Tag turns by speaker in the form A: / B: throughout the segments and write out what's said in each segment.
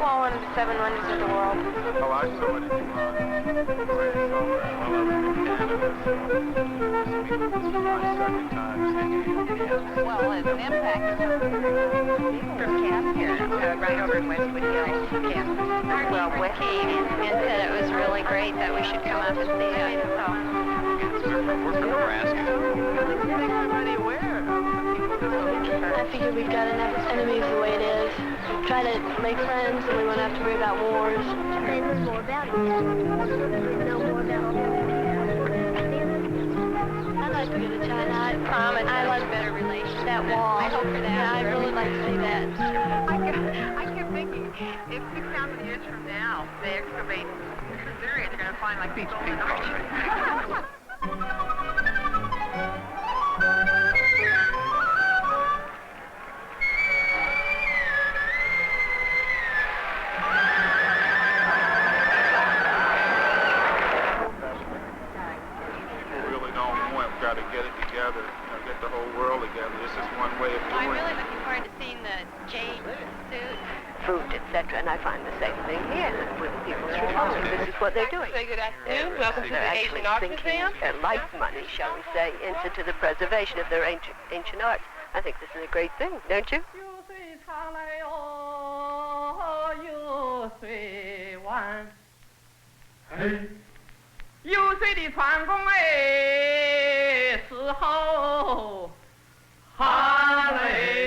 A: saw one of the seven wonders of the world.
B: Oh, I saw it in Iran. While I was in Canada. My second time seeing it.
C: Well, as an impact, from camp here, right over in Westwood Hills camp. Well, West came and said it was really great that we should come up and see it. So.
B: We're from Nebraska.
C: Everybody where?
A: I figure we've got enough enemies the way it is. Try to make friends and we won't have to worry about wars.
D: They learn more about it. Know more about it.
A: I'd like to go to China. I like
C: better relations.
A: that wall.
C: I hope for that.
A: Yeah, I'd really like to see that.
C: I kept thinking, if 6,000 years from now they excavate this area, they're going to find like people in the
B: Got to get it together, get the whole world together. This is one way of doing it.
C: I'm really looking forward to seeing the jade suit.
E: Food, etc., and I find the same thing here with people's return. This is what they're doing.
F: Good afternoon. Welcome to the
E: They're
F: Asian
E: actually
F: Art
E: sinking
F: Museum.
E: their life money, shall we say, into the preservation of their ancient art. I think this is a great thing, don't you?
G: 有水的船工哎，时候哈嘞。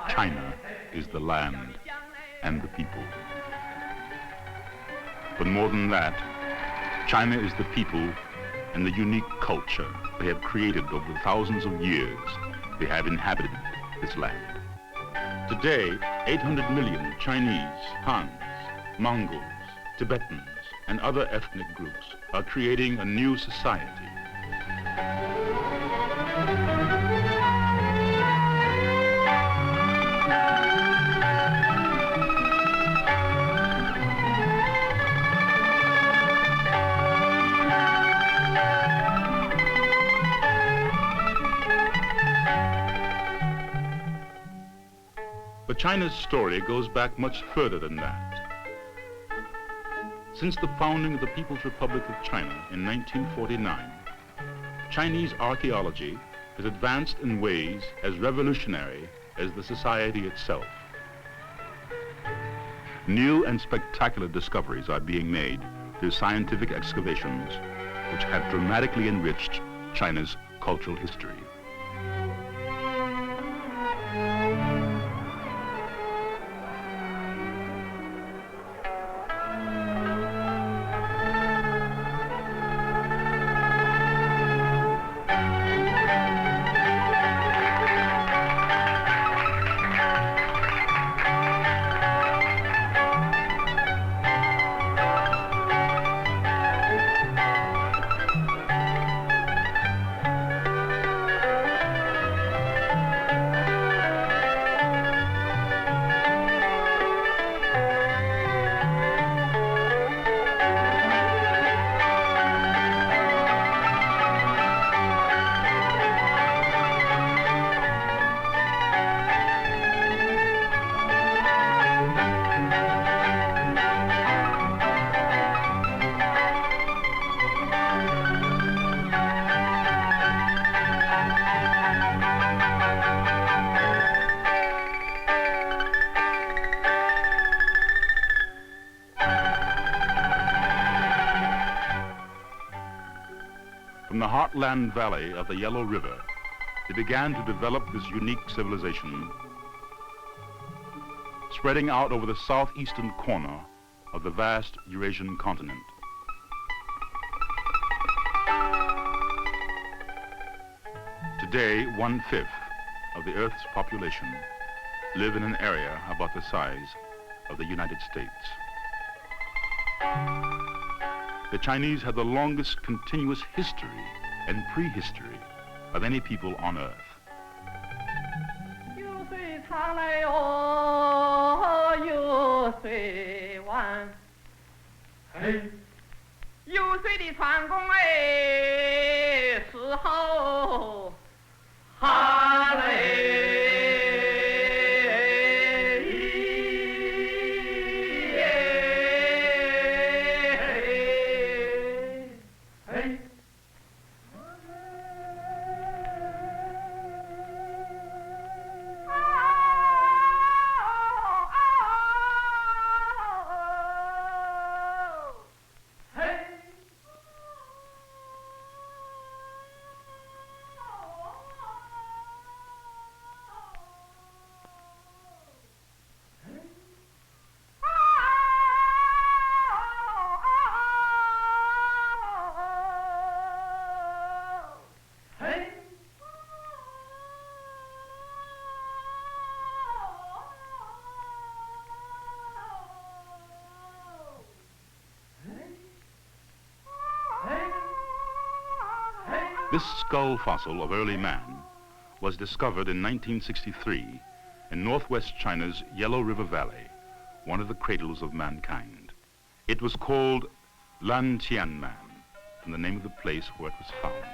H: China is the land and the people. But more than that, China is the people and the unique culture they have created over the thousands of years they have inhabited this land. Today, 800 million Chinese, Hans, Mongols, Tibetans, and other ethnic groups are creating a new society. But China's story goes back much further than that. Since the founding of the People's Republic of China in 1949, Chinese archaeology has advanced in ways as revolutionary as the society itself. New and spectacular discoveries are being made through scientific excavations which have dramatically enriched China's cultural history. From the heartland valley of the Yellow River, they began to develop this unique civilization, spreading out over the southeastern corner of the vast Eurasian continent. Today, 1/5 of the Earth's population live in an area about the size of the United States. The Chinese had the longest continuous history and prehistory of any people on Earth.
G: 有水长来哦，有水弯。嘿，有水的船工哎，时候哈嘞。
H: This skull fossil of early man was discovered in 1963 in northwest China's Yellow River Valley, one of the cradles of mankind. It was called Lan Tianman, from the name of the place where it was found.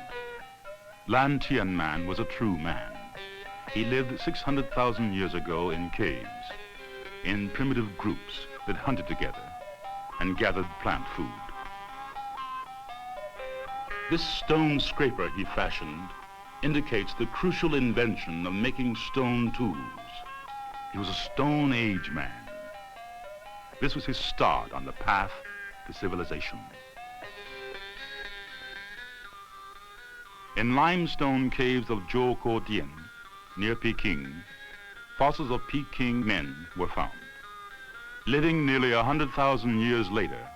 H: Lan Tianman was a true man. He lived 600,000 years ago in caves, in primitive groups that hunted together and gathered plant food. This stone scraper he fashioned indicates the crucial invention of making stone tools. He was a Stone Age man. This was his start on the path to civilization. In limestone caves of Zhoukou-Dian, near Peking, fossils of Peking men were found. Living nearly 100,000 years later,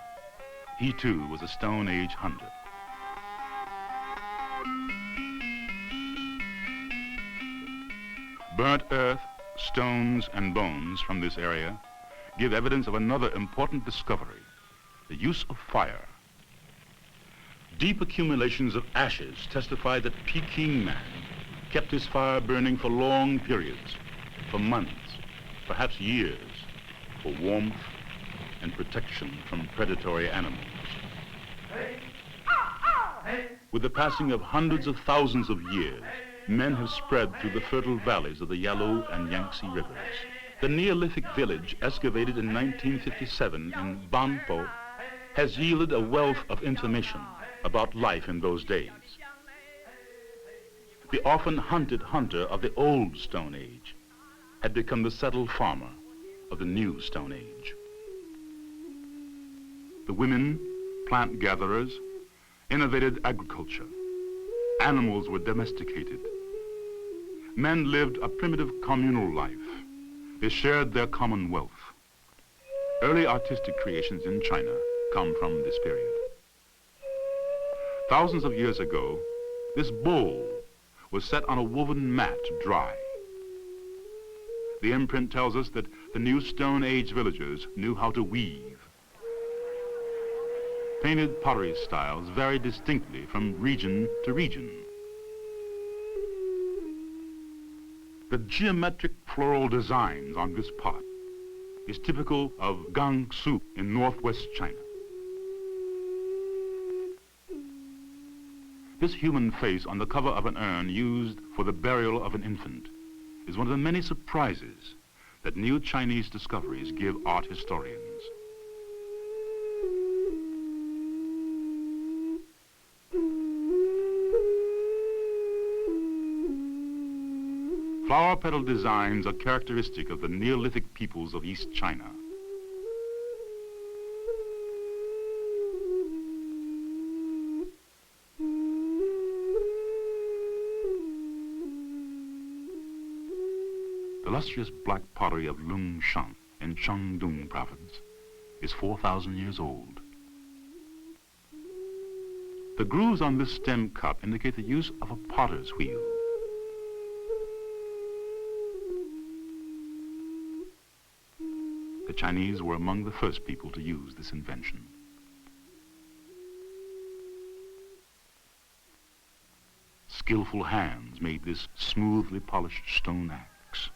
H: he too was a Stone Age hunter. Burnt earth, stones, and bones from this area give evidence of another important discovery, the use of fire. Deep accumulations of ashes testify that Peking man kept his fire burning for long periods, for months, perhaps years, for warmth and protection from predatory animals. With the passing of hundreds of thousands of years, men have spread through the fertile valleys of the Yalu and Yangtze rivers. The Neolithic village excavated in 1957 in Banpo has yielded a wealth of information about life in those days. The often hunted hunter of the old Stone Age had become the settled farmer of the new Stone Age. The women, plant gatherers, innovated agriculture. Animals were domesticated. Men lived a primitive communal life. They shared their common wealth. Early artistic creations in China come from this period. Thousands of years ago, this bowl was set on a woven mat to dry. The imprint tells us that the new Stone Age villagers knew how to weave. Painted pottery styles vary distinctly from region to region. The geometric floral designs on this pot is typical of Gansu in northwest China. This human face on the cover of an urn used for the burial of an infant is one of the many surprises that new Chinese discoveries give art historians. Flower petal designs are characteristic of the Neolithic peoples of East China. The lustrous black pottery of Lungshan in Shandong province is 4,000 years old. The grooves on this stem cup indicate the use of a potter's wheel. The Chinese were among the first people to use this invention. Skillful hands made this smoothly polished stone axe.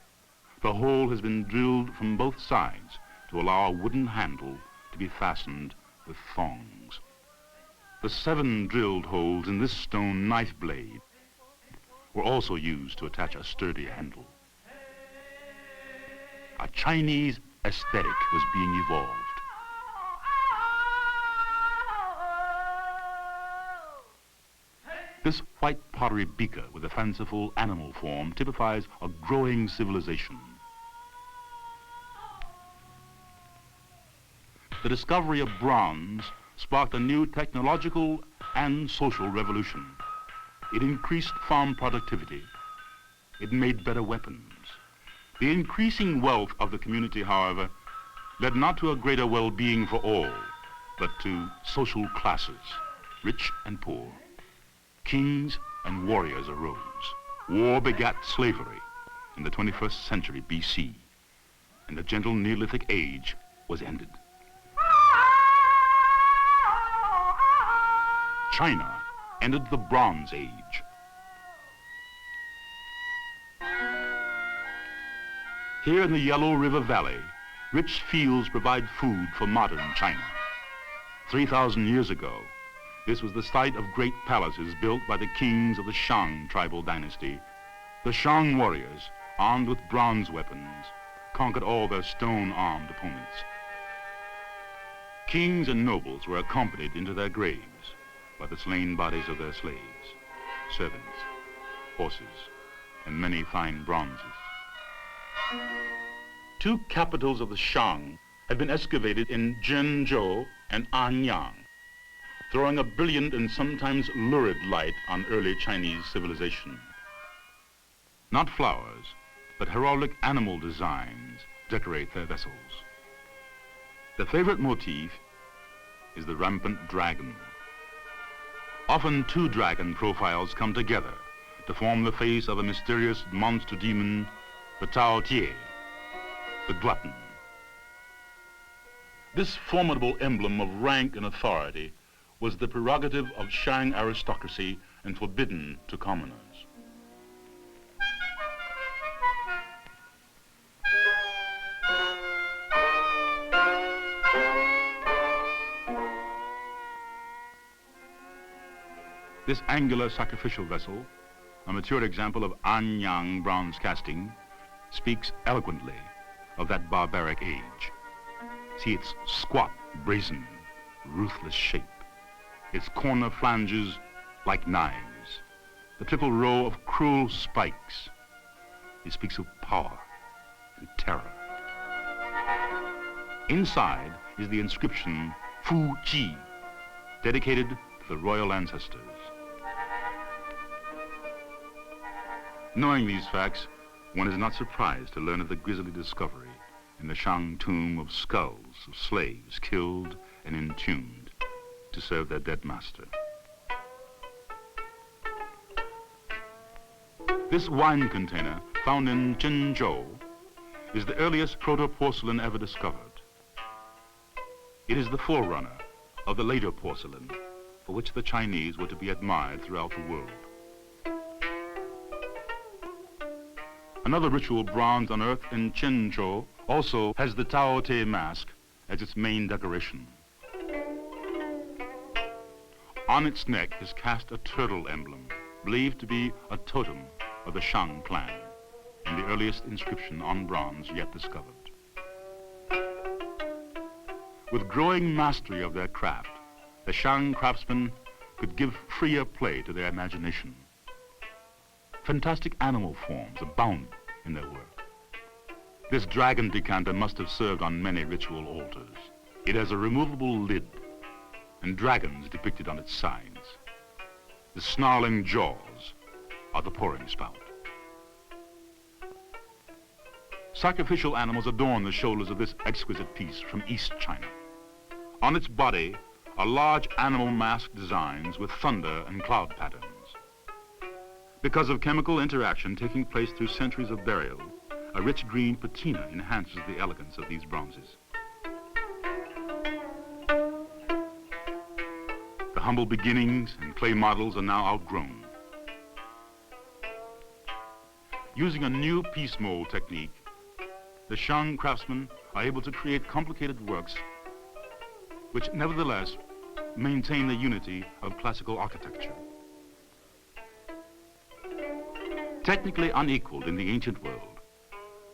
H: The hole has been drilled from both sides to allow a wooden handle to be fastened with thongs. The 7 drilled holes in this stone knife blade were also used to attach a sturdy handle. A Chinese aesthetic was being evolved. This white pottery beaker with a fanciful animal form typifies a growing civilization. The discovery of bronze sparked a new technological and social revolution. It increased farm productivity. It made better weapons. The increasing wealth of the community, however, led not to a greater well-being for all, but to social classes, rich and poor. Kings and warriors arose. War begat slavery in the 21st century BC, and the gentle Neolithic age was ended. China ended the Bronze Age. Here in the Yellow River Valley, rich fields provide food for modern China. 3,000 years ago, this was the site of great palaces built by the kings of the Shang tribal dynasty. The Shang warriors, armed with bronze weapons, conquered all their stone-armed opponents. Kings and nobles were accompanied into their graves by the slain bodies of their slaves, servants, horses, and many fine bronzes. 2 capitals of the Shang had been excavated in Zhenzhou and Anyang, throwing a brilliant and sometimes lurid light on early Chinese civilization. Not flowers, but heraldic animal designs decorate their vessels. The favorite motif is the rampant dragon. Often 2 dragon profiles come together to form the face of a mysterious monster demon, the Tao Tie, the glutton. This formidable emblem of rank and authority was the prerogative of Shang aristocracy and forbidden to commoners. This angular sacrificial vessel, a mature example of Anyang bronze casting, speaks eloquently of that barbaric age. See its squat, brazen, ruthless shape, its corner flanges like knives, the triple row of cruel spikes. It speaks of power and terror. Inside is the inscription Fu Ji, dedicated to the royal ancestors. Knowing these facts, one is not surprised to learn of the grisly discovery in the Shang tomb of skulls of slaves killed and entombed to serve their dead master. This wine container, found in Zhenzhou, is the earliest proto-porcelain ever discovered. It is the forerunner of the later porcelain, for which the Chinese were to be admired throughout the world. Another ritual bronze unearthed in Zhenzhou also has the Tao Te mask as its main decoration. On its neck is cast a turtle emblem, believed to be a totem of the Shang clan, and the earliest inscription on bronze yet discovered. With growing mastery of their craft, the Shang craftsmen could give freer play to their imagination. Fantastic animal forms abound in their work. This dragon decanter must have served on many ritual altars. It has a removable lid and dragons depicted on its sides. The snarling jaws are the pouring spout. Sacrificial animals adorn the shoulders of this exquisite piece from East China. On its body are large animal mask designs with thunder and cloud patterns. Because of chemical interaction taking place through centuries of burial, a rich green patina enhances the elegance of these bronzes. The humble beginnings and clay models are now outgrown. Using a new piece mold technique, the Shang craftsmen are able to create complicated works which nevertheless maintain the unity of classical architecture. Technically unequaled in the ancient world,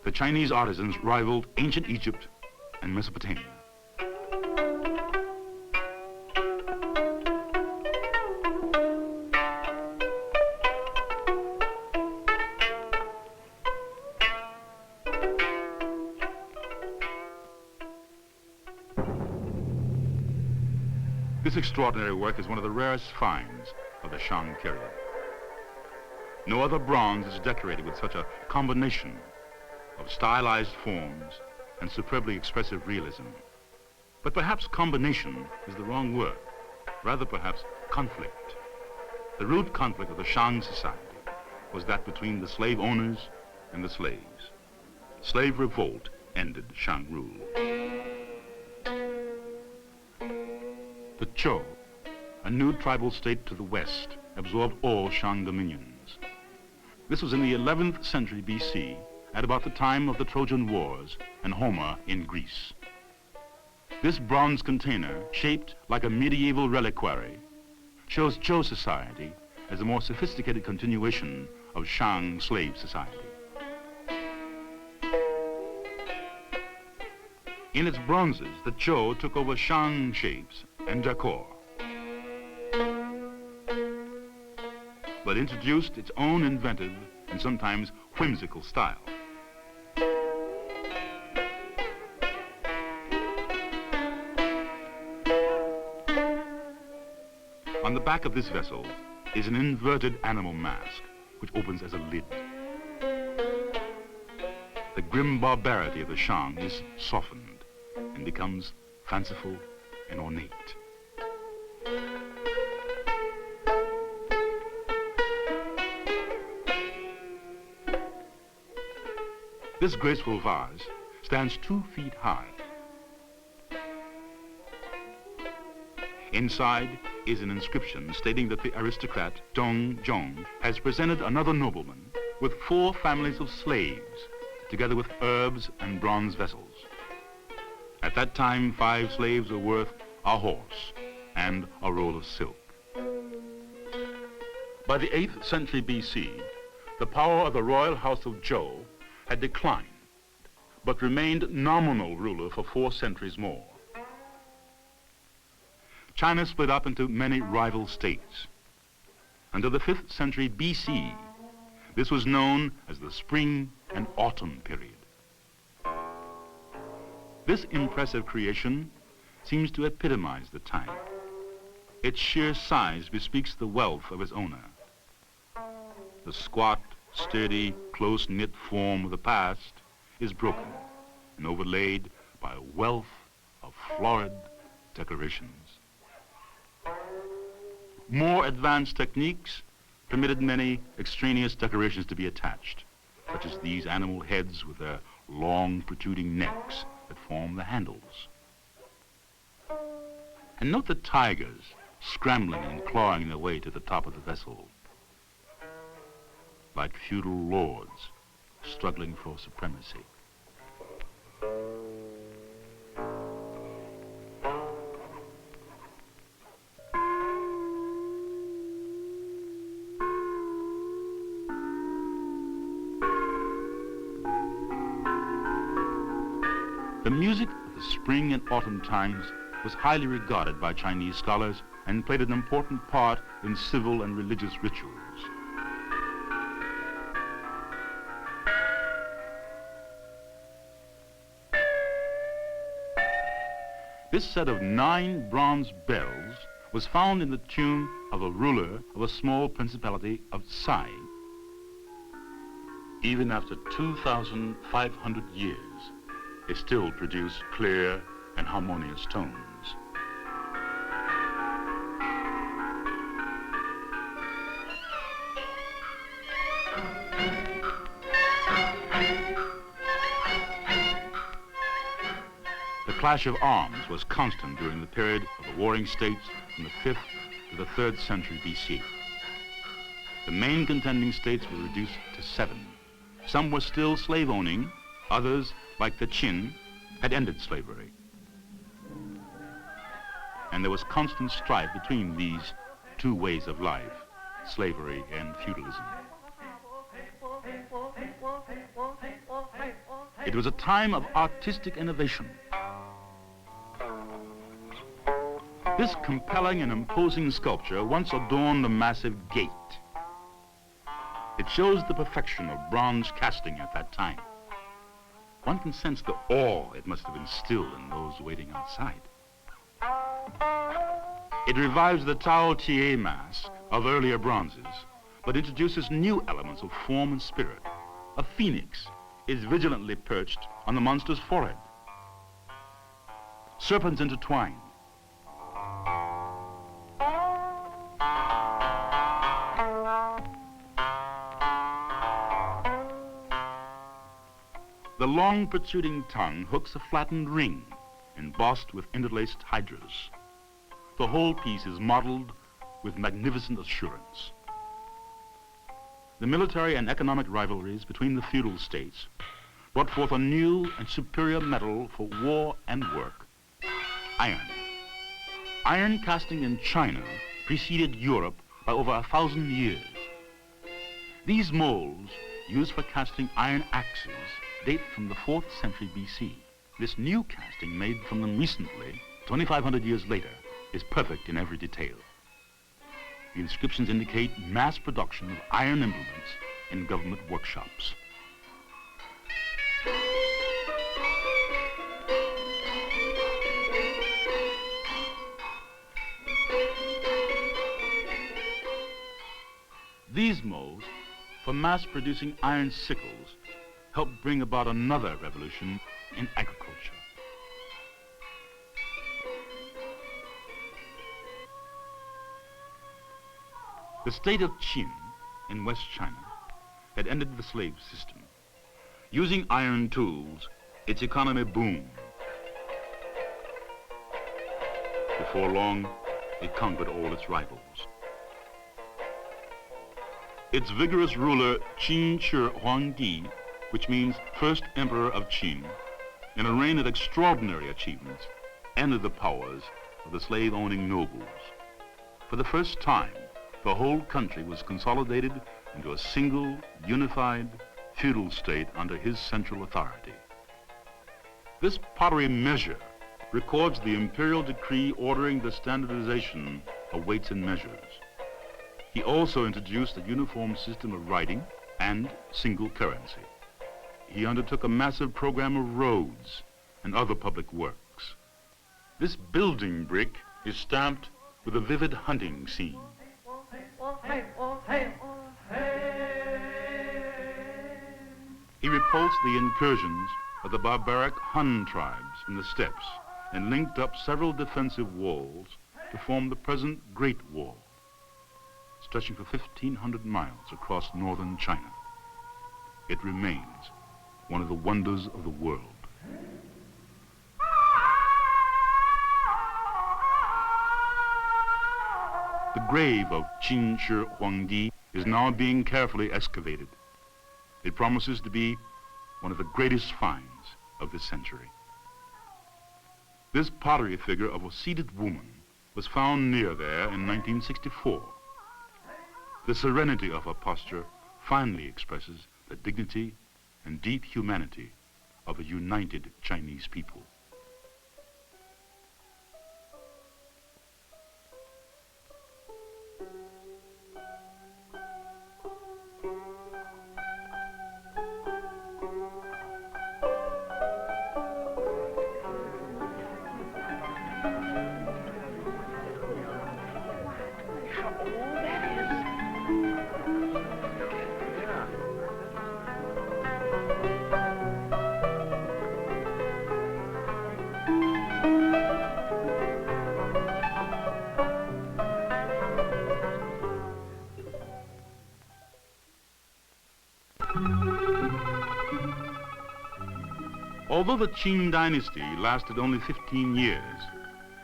H: the Chinese artisans rivaled ancient Egypt and Mesopotamia. This extraordinary work is one of the rarest finds of the Shang period. No other bronze is decorated with such a combination of stylized forms and superbly expressive realism. But perhaps combination is the wrong word, rather perhaps conflict. The root conflict of the Shang society was that between the slave owners and the slaves. Slave revolt ended Shang rule. The Zhou, a new tribal state to the west, absorbed all Shang dominions. This was in the 11th century BC, at about the time of the Trojan Wars and Homer in Greece. This bronze container, shaped like a medieval reliquary, shows Zhou society as a more sophisticated continuation of Shang slave society. In its bronzes, the Zhou took over Shang shapes and decor, but introduced its own inventive and sometimes whimsical style. On the back of this vessel is an inverted animal mask, which opens as a lid. The grim barbarity of the Shang is softened and becomes fanciful and ornate. This graceful vase stands 2 feet high. Inside is an inscription stating that the aristocrat Dong Zhong has presented another nobleman with 4 families of slaves, together with herbs and bronze vessels. At that time, 5 slaves were worth a horse and a roll of silk. By the 8th century BC, the power of the royal house of Zhou had declined, but remained nominal ruler for 4 centuries more. China split up into many rival states. Until the 5th century BC, this was known as the Spring and Autumn period. This impressive creation seems to epitomize the time. Its sheer size bespeaks the wealth of its owner. The squat, sturdy, close-knit form of the past is broken and overlaid by a wealth of florid decorations. More advanced techniques permitted many extraneous decorations to be attached, such as these animal heads with their long protruding necks that form the handles. And note the tigers scrambling and clawing their way to the top of the vessel, like feudal lords struggling for supremacy. The music of the spring and autumn times was highly regarded by Chinese scholars and played an important part in civil and religious rituals. This set of 9 bronze bells was found in the tomb of a ruler of a small principality of Tsai. Even after 2,500 years, they still produce clear and harmonious tones. The clash of arms was constant during the period of the warring states from the 5th to the 3rd century BC. The main contending states were reduced to 7, Some were still slave-owning, others, like the Qin, had ended slavery. And there was constant strife between these two ways of life, slavery and feudalism. It was a time of artistic innovation. This compelling and imposing sculpture once adorned a massive gate. It shows the perfection of bronze casting at that time. One can sense the awe it must have instilled in those waiting outside. It revives the Tao Tie mask of earlier bronzes, but introduces new elements of form and spirit. A phoenix is vigilantly perched on the monster's forehead. Serpents intertwine. The long protruding tongue hooks a flattened ring embossed with interlaced hydras. The whole piece is modeled with magnificent assurance. The military and economic rivalries between the feudal states brought forth a new and superior metal for war and work, iron. Iron casting in China preceded Europe by over 1,000 years. These molds used for casting iron axes date from the 4th century BC. This new casting made from them recently, 2,500 years later, is perfect in every detail. The inscriptions indicate mass production of iron implements in government workshops. These molds for mass producing iron sickles helped bring about another revolution in agriculture. The state of Qin in West China had ended the slave system. Using iron tools, its economy boomed. Before long, it conquered all its rivals. Its vigorous ruler, Qin Shi Huangdi, which means first emperor of Qin, in a reign of extraordinary achievements, ended the powers of the slave-owning nobles. For the first time, the whole country was consolidated into a single, unified, feudal state under his central authority. This pottery measure records the imperial decree ordering the standardization of weights and measures. He also introduced a uniform system of writing and single currency. He undertook a massive program of roads and other public works. This building brick is stamped with a vivid hunting scene. He repulsed the incursions of the barbaric Han tribes in the steppes and linked up several defensive walls to form the present Great Wall, stretching for 1,500 miles across northern China. It remains one of the wonders of the world. The grave of Qin Shi Huangdi is now being carefully excavated. It promises to be one of the greatest finds of this century. This pottery figure of a seated woman was found near there in 1964. The serenity of her posture finally expresses the dignity and deep humanity of a united Chinese people. Although the Qin dynasty lasted only 15 years,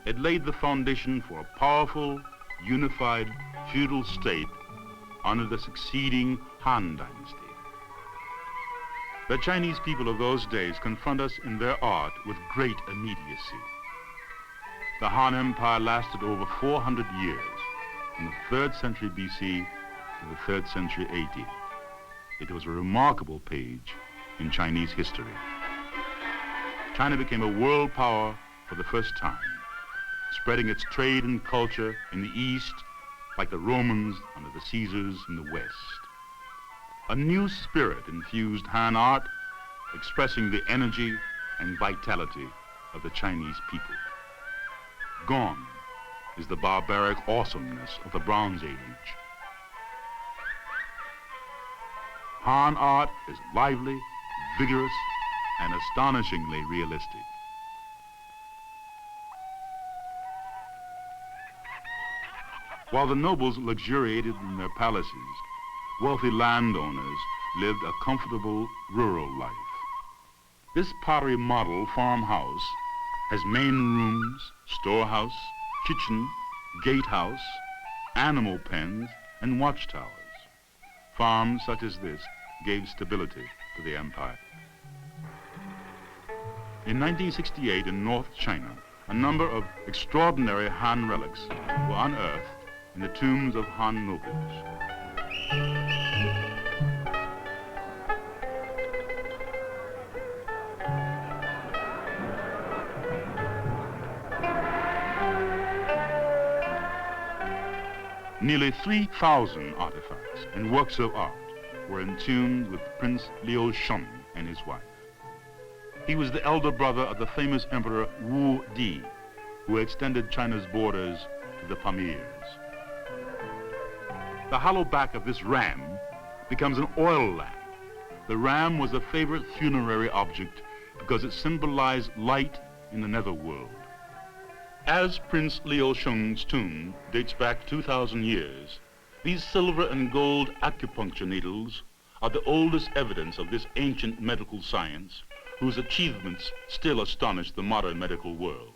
H: it laid the foundation for a powerful, unified feudal state under the succeeding Han dynasty. The Chinese people of those days confront us in their art with great immediacy. The Han Empire lasted over 400 years, from the 3rd century BC to the 3rd century AD. It was a remarkable page in Chinese history. China became a world power for the first time, spreading its trade and culture in the East like the Romans under the Caesars in the West. A new spirit infused Han art, expressing the energy and vitality of the Chinese people. Gone is the barbaric awesomeness of the Bronze Age. Han art is lively, vigorous, and astonishingly realistic. While the nobles luxuriated in their palaces, wealthy landowners lived a comfortable rural life. This pottery model farmhouse has main rooms, storehouse, kitchen, gatehouse, animal pens, and watchtowers. Farms such as this gave stability to the empire. In 1968 in North China, a number of extraordinary Han relics were unearthed in the tombs of Han nobles. Nearly 3,000 artifacts and works of art were entombed with Prince Liu Shun and his wife. He was the elder brother of the famous Emperor Wu Di, who extended China's borders to the Pamirs. The hollow back of this ram becomes an oil lamp. The ram was a favorite funerary object because it symbolized light in the netherworld. As Prince Liu Shun's tomb dates back 2,000 years, these silver and gold acupuncture needles are the oldest evidence of this ancient medical science whose achievements still astonish the modern medical world.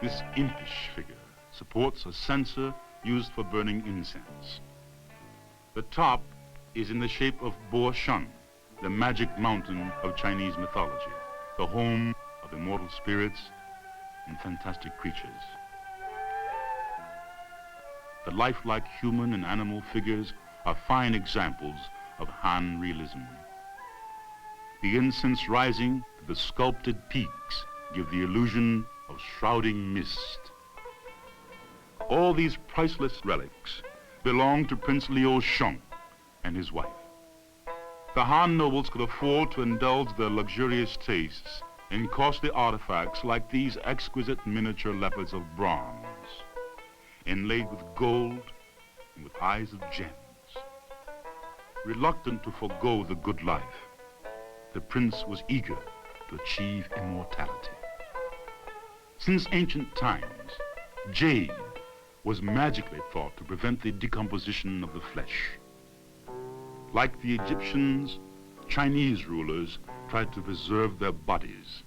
H: This impish figure supports a censer used for burning incense. The top is in the shape of Bo Shan, the magic mountain of Chinese mythology, the home of immortal spirits and fantastic creatures. The lifelike human and animal figures are fine examples of Han realism. The incense rising to the sculpted peaks give the illusion of shrouding mist. All these priceless relics belong to Prince Liu Shun and his wife. The Han nobles could afford to indulge their luxurious tastes in costly artifacts like these exquisite miniature leopards of bronze, inlaid with gold and with eyes of gems. Reluctant to forego the good life, the prince was eager to achieve immortality. Since ancient times, jade was magically thought to prevent the decomposition of the flesh. Like the Egyptians, Chinese rulers tried to preserve their bodies.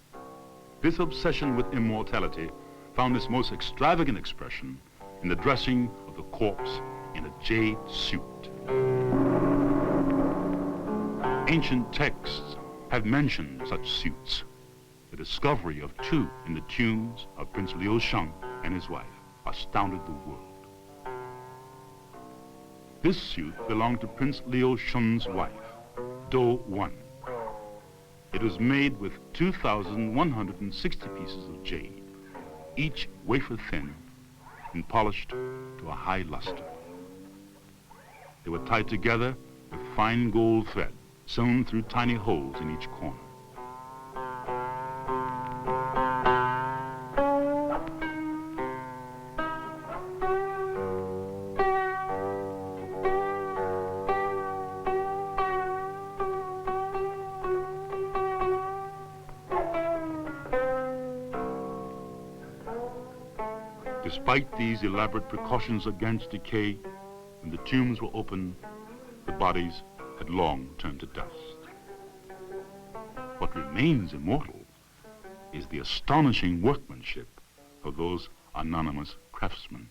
H: This obsession with immortality found its most extravagant expression in the dressing of the corpse in a jade suit. Ancient texts have mentioned such suits. The discovery of 2 in the tombs of Prince Liu Shun and his wife astounded the world. This suit belonged to Prince Liu Shun's wife, Do Wan. It was made with 2,160 pieces of jade, each wafer thin and polished to a high luster. They were tied together with fine gold thread sewn through tiny holes in each corner. Despite these elaborate precautions against decay, when the tombs were opened, the bodies had long turned to dust. What remains immortal is the astonishing workmanship of those anonymous craftsmen.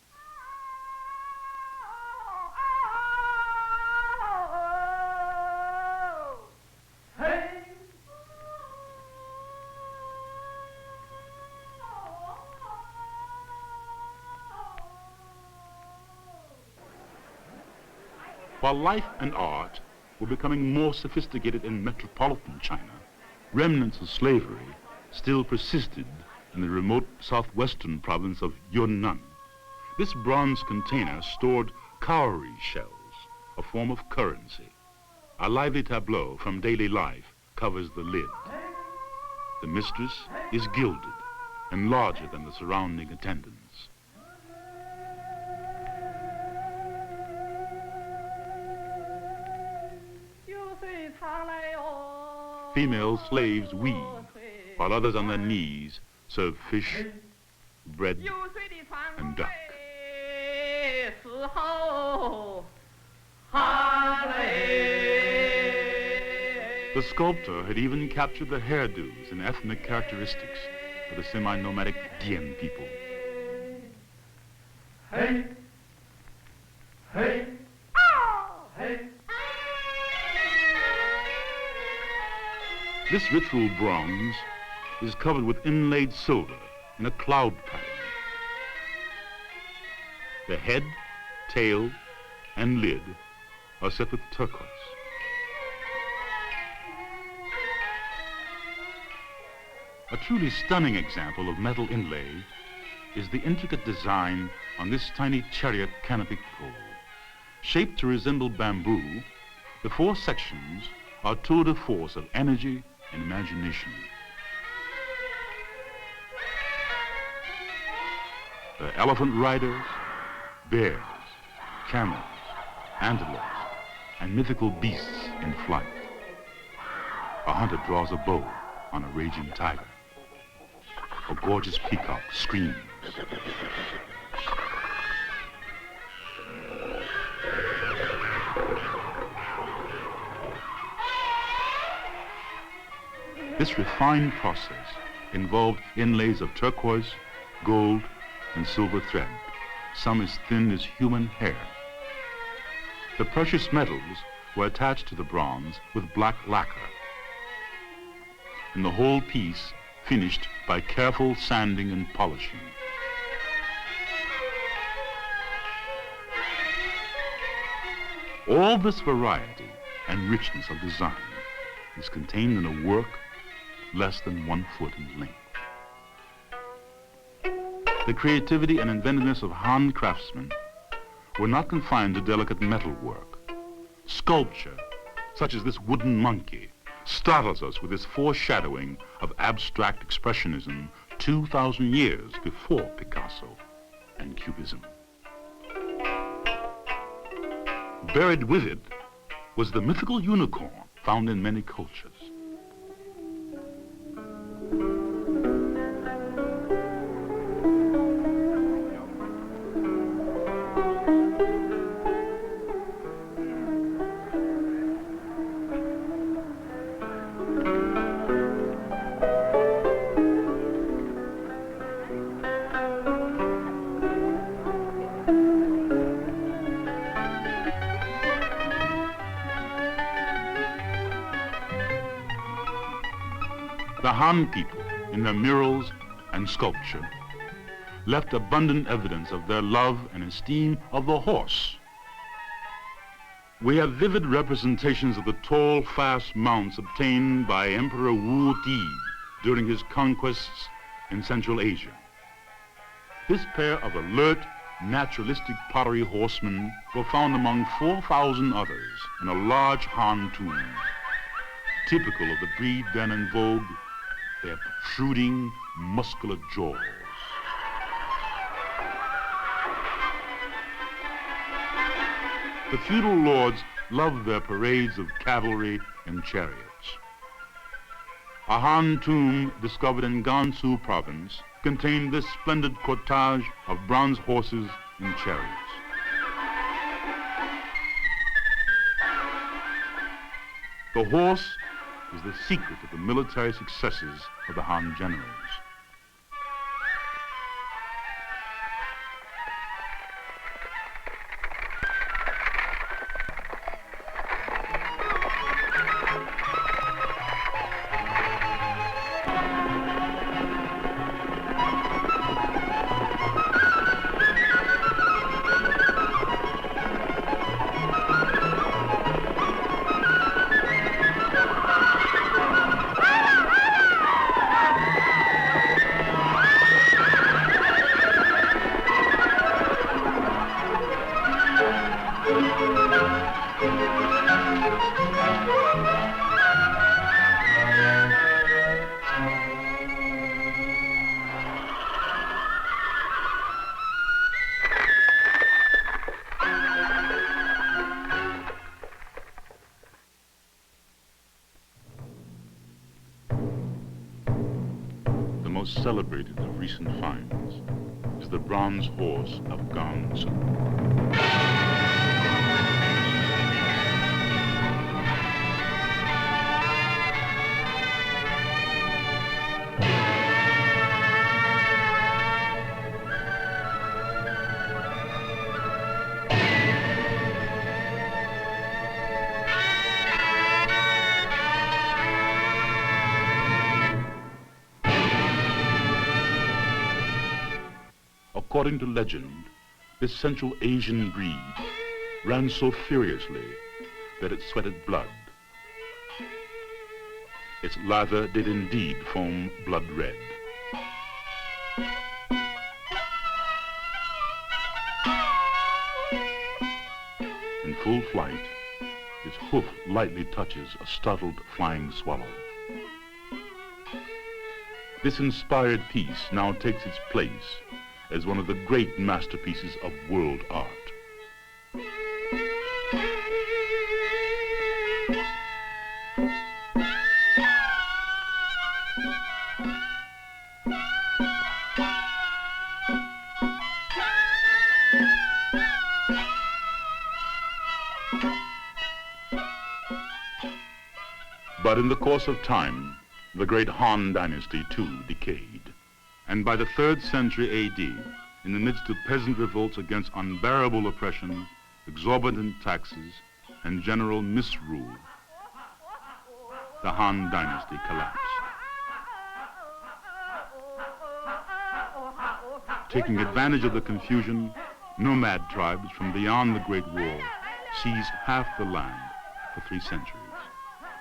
H: While life and art were becoming more sophisticated in metropolitan China, remnants of slavery still persisted in the remote southwestern province of Yunnan. This bronze container stored cowrie shells, a form of currency. A lively tableau from daily life covers the lid. The mistress is gilded and larger than the surrounding attendants. Female slaves weave, while others on their knees serve fish, bread, and duck. The sculptor had even captured the hairdos and ethnic characteristics of the semi-nomadic Dian people.
G: Hey, hey, hey.
H: This ritual bronze is covered with inlaid silver in a cloud pattern. The head, tail, and lid are set with turquoise. A truly stunning example of metal inlay is the intricate design on this tiny chariot canopy pole. Shaped to resemble bamboo, the four sections are tour de force of energy and imagination. There are elephant riders, bears, camels, antelopes, and mythical beasts in flight. A hunter draws a bow on a raging tiger. A gorgeous peacock screams. This refined process involved inlays of turquoise, gold, and silver thread, some as thin as human hair. The precious metals were attached to the bronze with black lacquer, and the whole piece finished by careful sanding and polishing. All this variety and richness of design is contained in a work less than 1 foot in length. The creativity and inventiveness of Han craftsmen were not confined to delicate metal work. Sculpture, such as this wooden monkey, startles us with its foreshadowing of abstract expressionism 2,000 years before Picasso and Cubism. Buried with it was the mythical unicorn found in many cultures. The Han people, in their murals and sculpture, left abundant evidence of their love and esteem of the horse. We have vivid representations of the tall, fast mounts obtained by Emperor Wu Di during his conquests in Central Asia. This pair of alert, naturalistic pottery horsemen were found among 4,000 others in a large Han tomb. Typical of the breed then in vogue, their protruding, muscular jaws. The feudal lords loved their parades of cavalry and chariots. A Han tomb discovered in Gansu province contained this splendid cortege of bronze horses and chariots. The horse is the secret of the military successes of the Han generals. most celebrated of recent finds is the bronze horse of Gansu. According to legend, this Central Asian breed ran so furiously that it sweated blood. Its lather did indeed foam blood red. In full flight, its hoof lightly touches a startled flying swallow. This inspired piece now takes its place as one of the great masterpieces of world art. But in the course of time, the great Han dynasty too decayed. And by the 3rd century AD, in the midst of peasant revolts against unbearable oppression, exorbitant taxes, and general misrule, the Han dynasty collapsed. Taking advantage of the confusion, nomad tribes from beyond the Great Wall seized half the land for 3 centuries.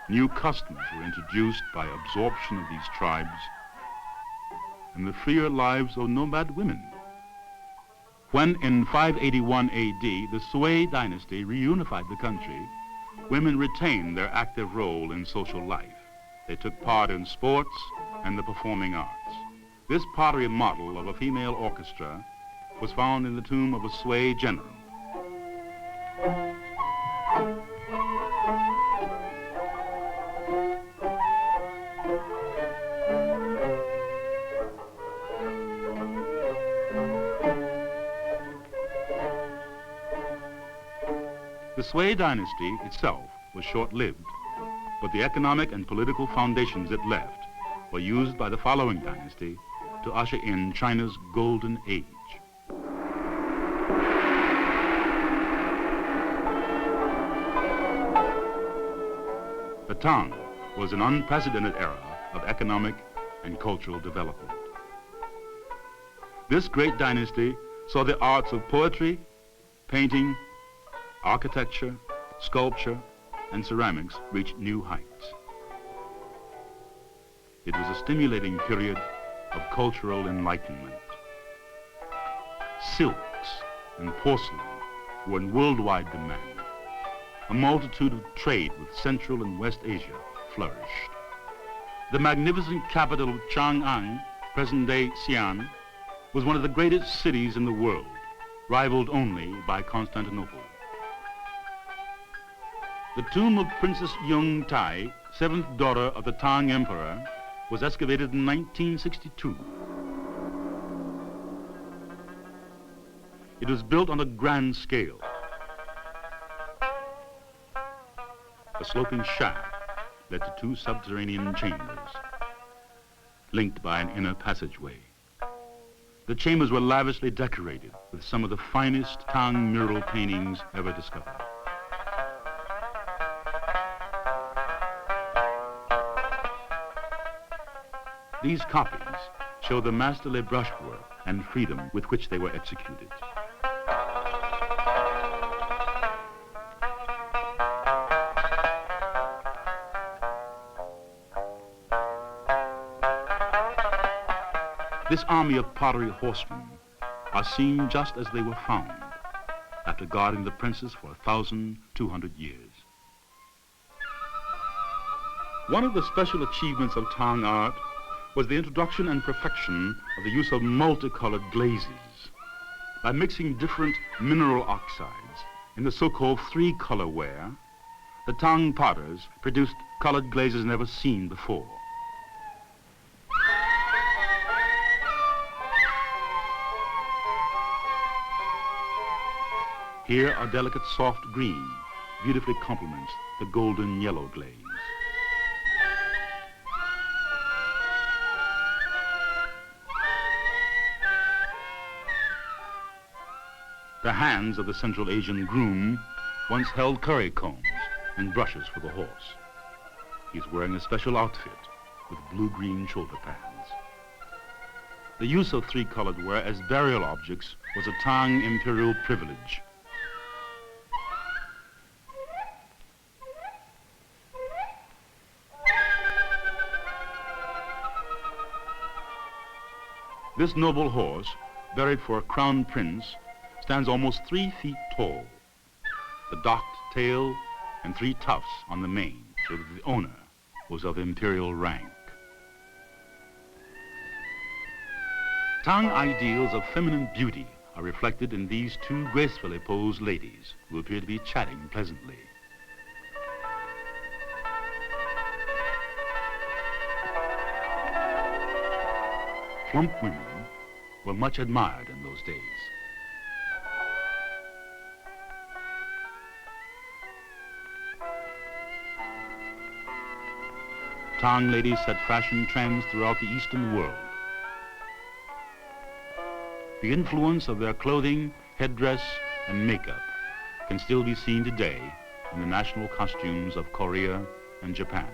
H: New customs were introduced by absorption of these tribes and the freer lives of nomad women. When in 581 AD, the Sui dynasty reunified the country, women retained their active role in social life. They took part in sports and the performing arts. This pottery model of a female orchestra was found in the tomb of a Sui general. The Sui dynasty itself was short-lived, but the economic and political foundations it left were used by the following dynasty to usher in China's golden age. The Tang was an unprecedented era of economic and cultural development. This great dynasty saw the arts of poetry, painting, architecture, sculpture, and ceramics reach new heights. It was a stimulating period of cultural enlightenment. Silks and porcelain were in worldwide demand. A multitude of trade with Central and West Asia flourished. The magnificent capital of Chang'an, present-day Xi'an, was one of the greatest cities in the world, rivaled only by Constantinople. The tomb of Princess Yung Tai, 7th daughter of the Tang Emperor, was excavated in 1962. It was built on a grand scale. A sloping shaft led to 2 subterranean chambers, linked by an inner passageway. The chambers were lavishly decorated with some of the finest Tang mural paintings ever discovered. These copies show the masterly brushwork and freedom with which they were executed. This army of pottery horsemen are seen just as they were found, after guarding the princess for 1,200 years. One of the special achievements of Tang art was the introduction and perfection of the use of multicolored glazes. By mixing different mineral oxides in the so-called 3-color ware, the Tang potters produced colored glazes never seen before. Here a delicate soft green beautifully complements the golden yellow glaze. The hands of the Central Asian groom once held curry combs and brushes for the horse. He's wearing a special outfit with blue-green shoulder pads. The use of three-colored wear as burial objects was a Tang imperial privilege. This noble horse, buried for a crown prince, stands almost 3 feet tall. The docked tail and 3 tufts on the mane show that the owner was of imperial rank. Tang ideals of feminine beauty are reflected in these 2 gracefully posed ladies who appear to be chatting pleasantly. Plump women were much admired in those days. Tang ladies set fashion trends throughout the Eastern world. The influence of their clothing, headdress, and makeup can still be seen today in the national costumes of Korea and Japan.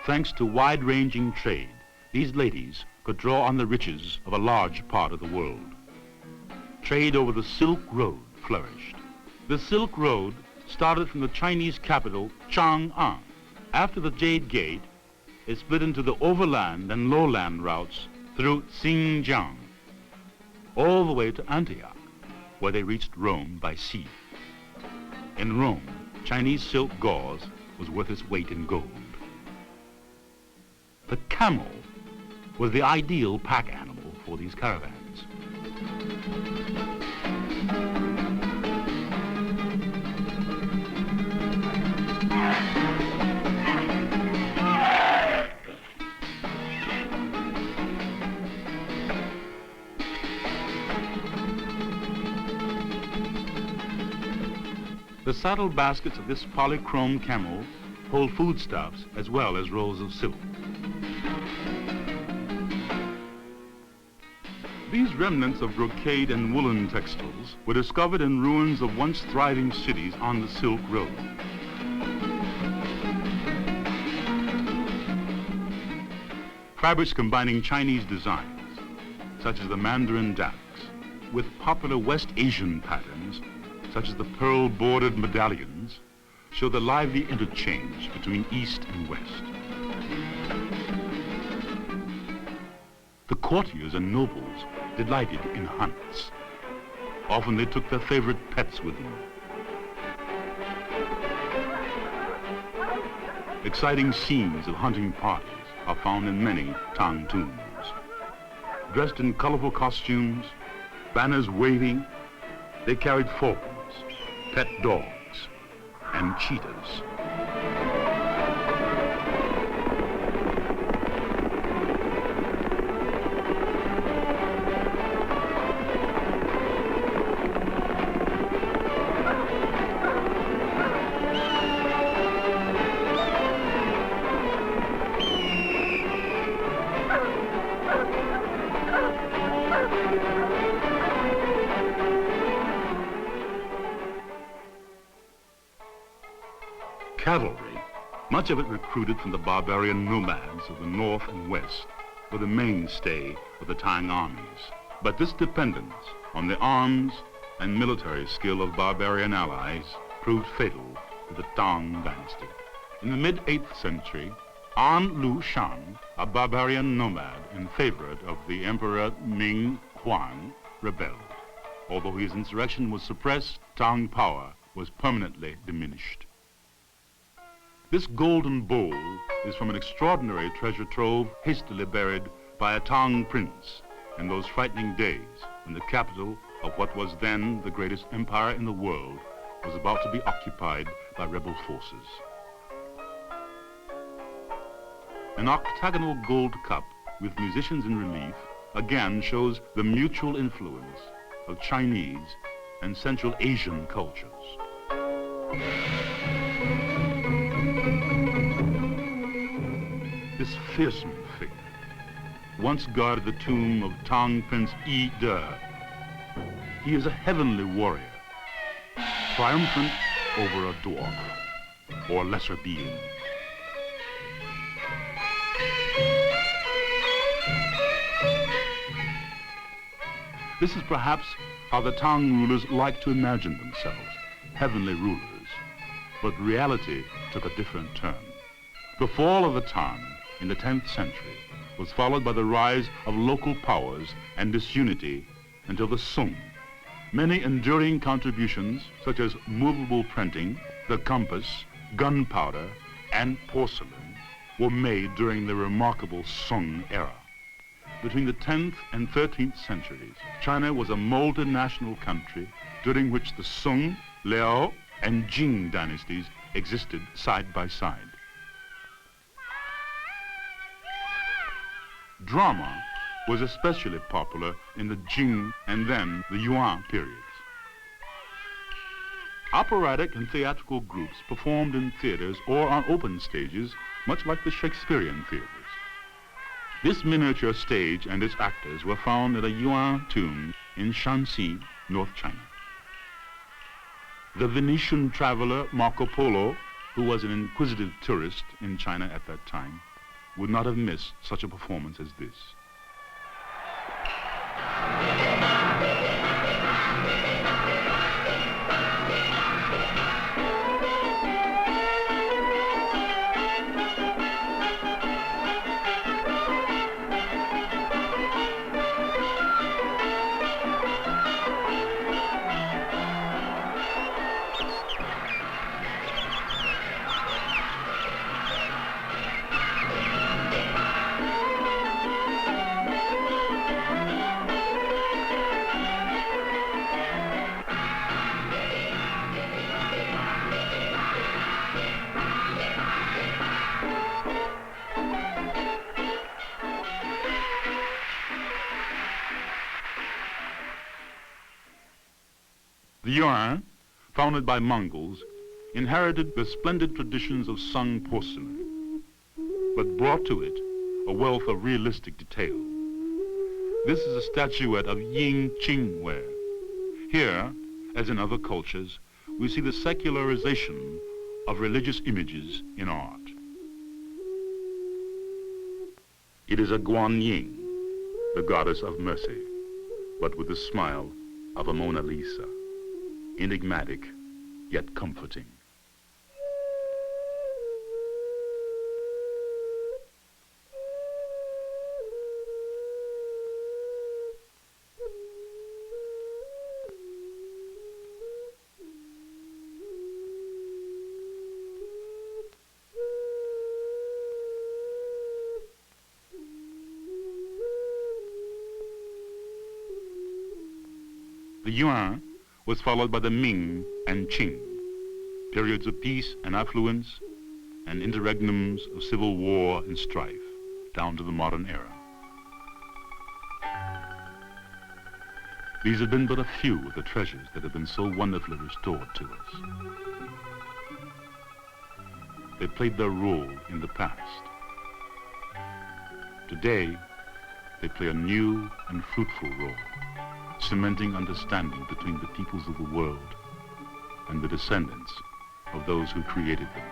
H: Thanks to wide-ranging trade, these ladies could draw on the riches of a large part of the world. Trade over the Silk Road flourished. The Silk Road started from the Chinese capital, Chang'an. After the Jade Gate, it split into the overland and lowland routes through Xinjiang, all the way to Antioch, where they reached Rome by sea. In Rome, Chinese silk gauze was worth its weight in gold. The camel was the ideal pack animal for these caravans. The saddle baskets of this polychrome camel hold foodstuffs as well as rolls of silk. These remnants of brocade and woolen textiles were discovered in ruins of once thriving cities on the Silk Road. Fabrics combining Chinese designs, such as the Mandarin damask, with popular West Asian patterns, such as the pearl-bordered medallions, show the lively interchange between East and West. The courtiers and nobles delighted in hunts. Often they took their favorite pets with them. Exciting scenes of hunting parties are found in many Tang tombs. Dressed in colorful costumes, banners waving, they carried falcons, pet dogs, and cheetahs. Cavalry, much of it recruited from the barbarian nomads of the north and west, were the mainstay of the Tang armies. But this dependence on the arms and military skill of barbarian allies proved fatal to the Tang dynasty. In the mid-8th century, An Lu Shan, a barbarian nomad and favorite of the Emperor Ming Huang, rebelled. Although his insurrection was suppressed, Tang power was permanently diminished. This golden bowl is from an extraordinary treasure trove hastily buried by a Tang prince in those frightening days when the capital of what was then the greatest empire in the world was about to be occupied by rebel forces. An octagonal gold cup with musicians in relief again shows the mutual influence of Chinese and Central Asian cultures. This fearsome figure once guarded the tomb of Tang Prince Yi De. He is a heavenly warrior, triumphant over a dwarf or lesser being. This is perhaps how the Tang rulers like to imagine themselves, heavenly rulers. But reality took a different turn. The fall of the Tang in the 10th century was followed by the rise of local powers and disunity until the Sung. Many enduring contributions, such as movable printing, the compass, gunpowder, and porcelain, were made during the remarkable Sung era. Between the 10th and 13th centuries, China was a multinational country during which the Sung, Liao, and Jing dynasties existed side by side. Drama was especially popular in the Jing and then the Yuan periods. Operatic and theatrical groups performed in theaters or on open stages, much like the Shakespearean theaters. This miniature stage and its actors were found at a Yuan tomb in Shanxi, North China. The Venetian traveler Marco Polo, who was an inquisitive tourist in China at that time, would not have missed such a performance as this. The Yuan, founded by Mongols, inherited the splendid traditions of Sung porcelain, but brought to it a wealth of realistic detail. This is a statuette of Ying Qingware. Here, as in other cultures, we see the secularization of religious images in art. It is a Guanyin, the goddess of mercy, but with the smile of a Mona Lisa. Enigmatic, yet comforting. The Yuan was followed by the Ming and Qing, periods of peace and affluence and interregnums of civil war and strife, down to the modern era. These have been but a few of the treasures that have been so wonderfully restored to us. They played their role in the past. Today, they play a new and fruitful role, cementing understanding between the peoples of the world and the descendants of those who created them.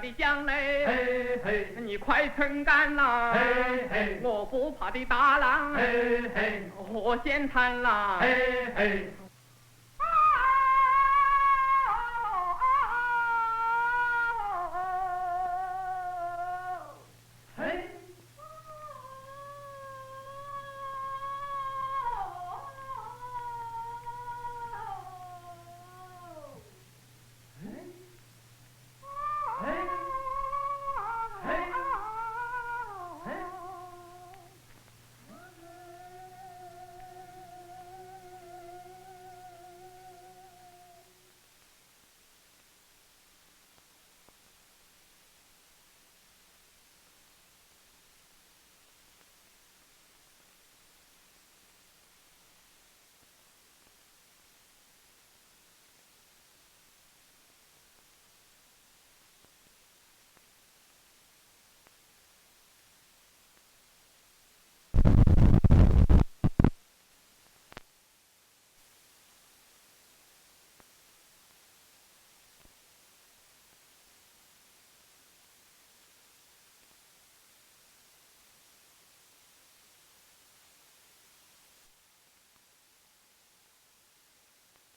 G: 的将嘞，
B: 嘿嘿
G: 你快撑杆啦，
B: 嘿嘿
G: 我不怕的大浪，
B: 嘿嘿
G: 我先谈啦，
B: 嘿嘿